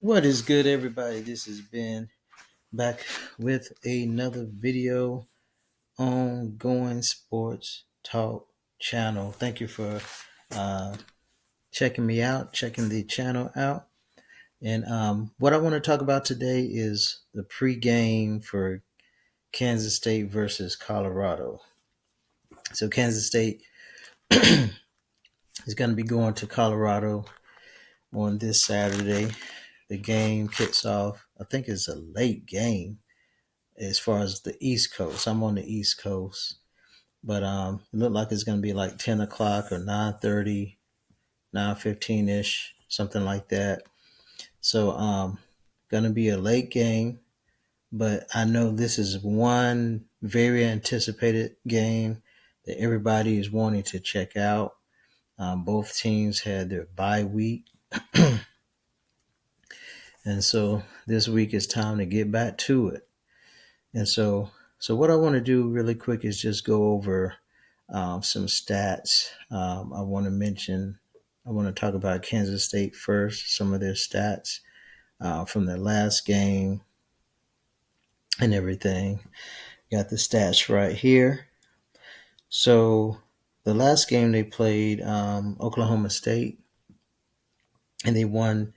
What is good, everybody? This has been back with another video on Going Sports Talk channel. Thank you for uh, checking me out, checking the channel out. And what I want to talk about today is the pregame for Kansas State versus Colorado. So Kansas State is going to be going to Colorado on this Saturday. The game kicks off. I think it's a late game as far as the East Coast. I'm on the East Coast, but it looked like it's going to be like 10 o'clock or 9:30, 9:15 ish, something like that. So going to be a late game, but I know this is one very anticipated game that everybody is wanting to check out. Both teams had their bye week, and so this week is time to get back to it. And so what I want to do really quick is just go over some stats. I want to talk about Kansas State first, some of their stats from their last game and everything. Got the stats right here. So the last game they played Oklahoma State, and they won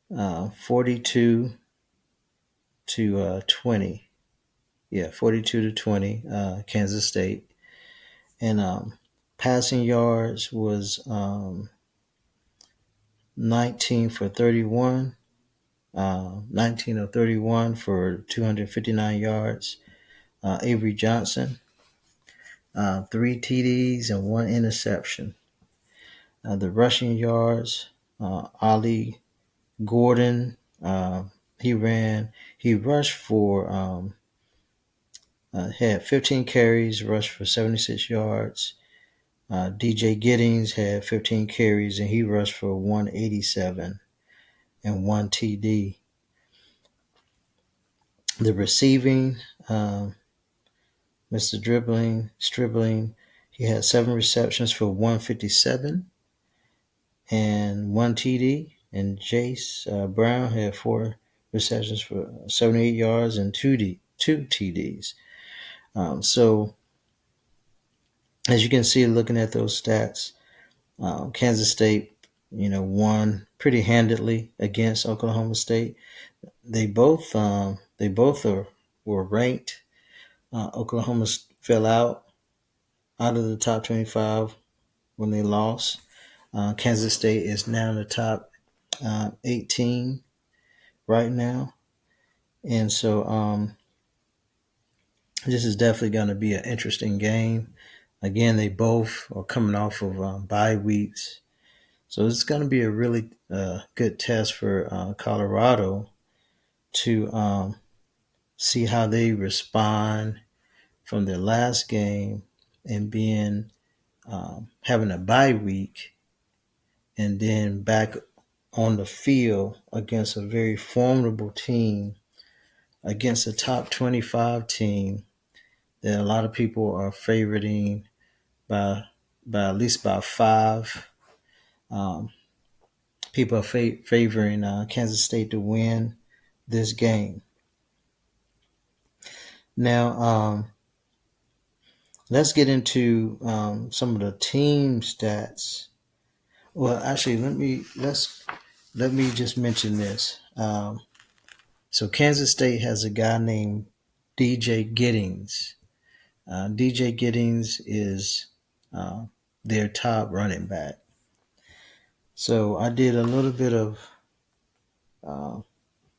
42 to 20. Yeah, 42 to 20, Kansas State. And passing yards was 19 for 31, 19 of 31 for 259 yards. Avery Johnson, 3 TDs and 1 interception. The rushing yards, Ali Gordon, he rushed for, had 15 carries, rushed for 76 yards. DJ Giddings had 15 carries and he rushed for 187 and 1 TD. The receiving, Mr. Stribling, he had 7 receptions for 157 and 1 TD. And Jace Brown had 4 receptions for 78 yards and 2 TDs. So as you can see, looking at those stats, Kansas State, won pretty handedly against Oklahoma State. They both were ranked. Oklahoma fell out of the top 25 when they lost. Kansas State is now in the top 18 right now. And so this is definitely going to be an interesting game. Again, they both are coming off of bye weeks. So it's going to be a really good test for Colorado to see how they respond from their last game and being having a bye week and then back on the field against a very formidable team, against a top 25 team that a lot of people are favoriting by at least by 5. People are favoring Kansas State to win this game. Now, let's get into some of the team stats. Well, actually, let me just mention this. So Kansas State has a guy named DJ Giddings. DJ Giddings is their top running back. So I did a little bit of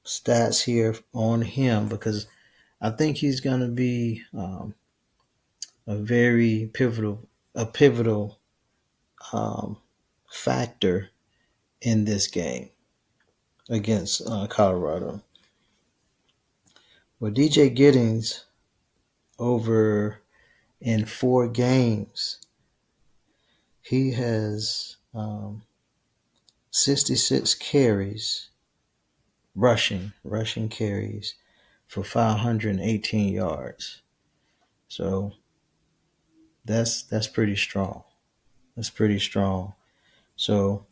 stats here on him because I think he's going to be a very pivotal factor in this game against Colorado. Well, DJ Giddings, over in 4 games, he has 66 carries, rushing carries for 518 yards. So that's pretty strong. That's pretty strong. So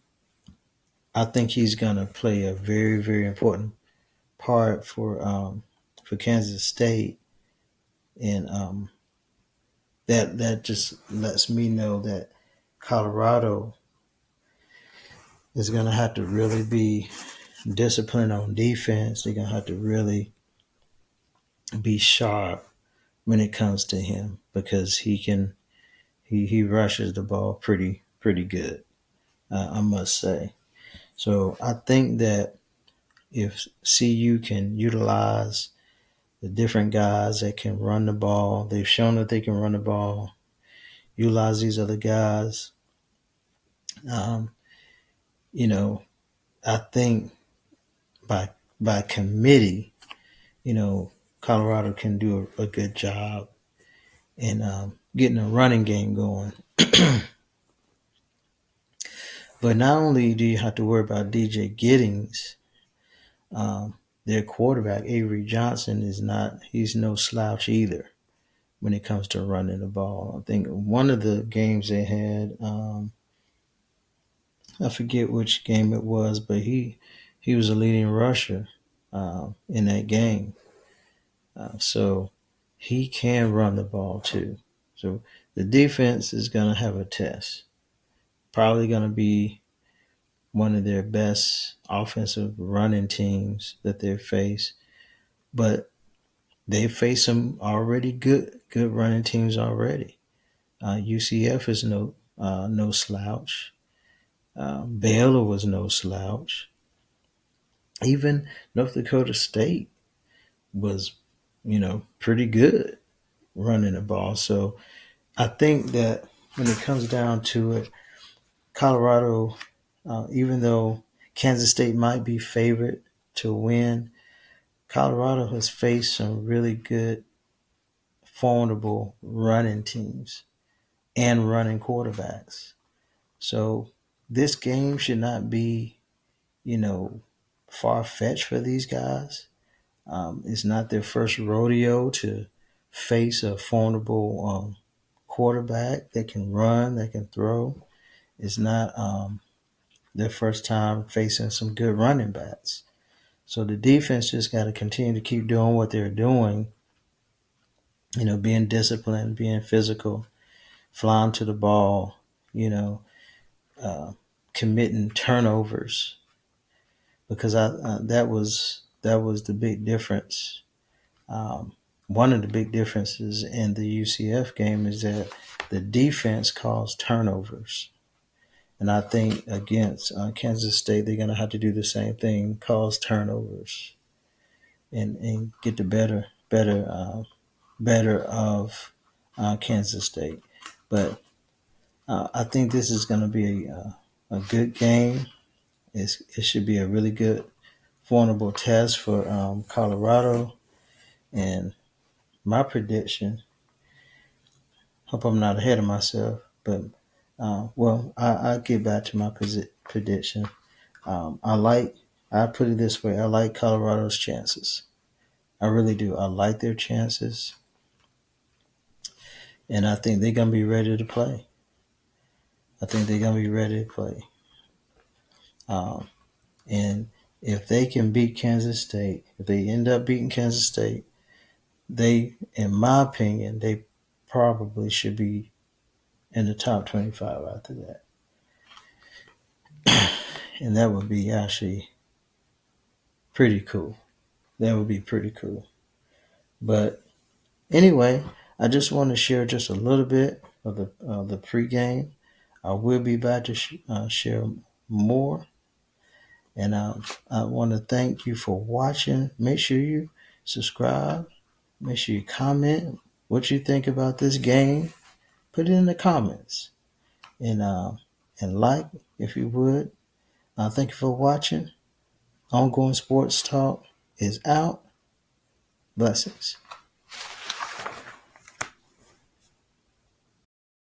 I think he's going to play a very, very important part for Kansas State, and that just lets me know that Colorado is going to have to really be disciplined on defense. They're going to have to really be sharp when it comes to him because he rushes the ball pretty good. I must say. So I think that if CU can utilize the different guys that can run the ball, they've shown that they can run the ball. Utilize these other guys. Um, you know, I think by committee, Colorado can do a good job in getting a running game going. But not only do you have to worry about DJ Giddings, their quarterback Avery Johnson he's no slouch either when it comes to running the ball. I think one of the games they had, I forget which game it was, but he was a leading rusher in that game. So he can run the ball too. So the defense is going to have a test. Probably going to be one of their best offensive running teams that they face. But they face some already good running teams already. UCF is no slouch. Baylor was no slouch. Even North Dakota State was, pretty good running the ball. So I think that when it comes down to it, Colorado, even though Kansas State might be favored to win, Colorado has faced some really good, formidable running teams and running quarterbacks. So this game should not be, far fetched for these guys. It's not their first rodeo to face a formidable quarterback that can run, that can throw. It's not their first time facing some good running backs. So the defense just got to continue to keep doing what they're doing, being disciplined, being physical, flying to the ball, you know, uh, committing turnovers, because that was the big difference. One of the big differences in the UCF game is that the defense caused turnovers. And I think against Kansas State, they're going to have to do the same thing, cause turnovers, and get the better of Kansas State. But I think this is going to be a good game. It should be a really good, formidable test for Colorado. And my prediction, hope I'm not ahead of myself, but I'll get back to my prediction. I put it this way, I like Colorado's chances. I really do. I like their chances, and I think they're gonna be ready to play. I think they're gonna be ready to play. Um, and if they can beat Kansas State, if they end up beating Kansas State, in my opinion, they probably should be in the top 25 after that, and that would be actually pretty cool. That would be pretty cool. But anyway, I just want to share just a little bit of the pregame. I will be back to share more, and I want to thank you for watching. Make sure you subscribe. Make sure you comment what you think about this game. Put it in the comments, and like if you would. Thank you for watching. Ongoing Sports Talk is out. Blessings.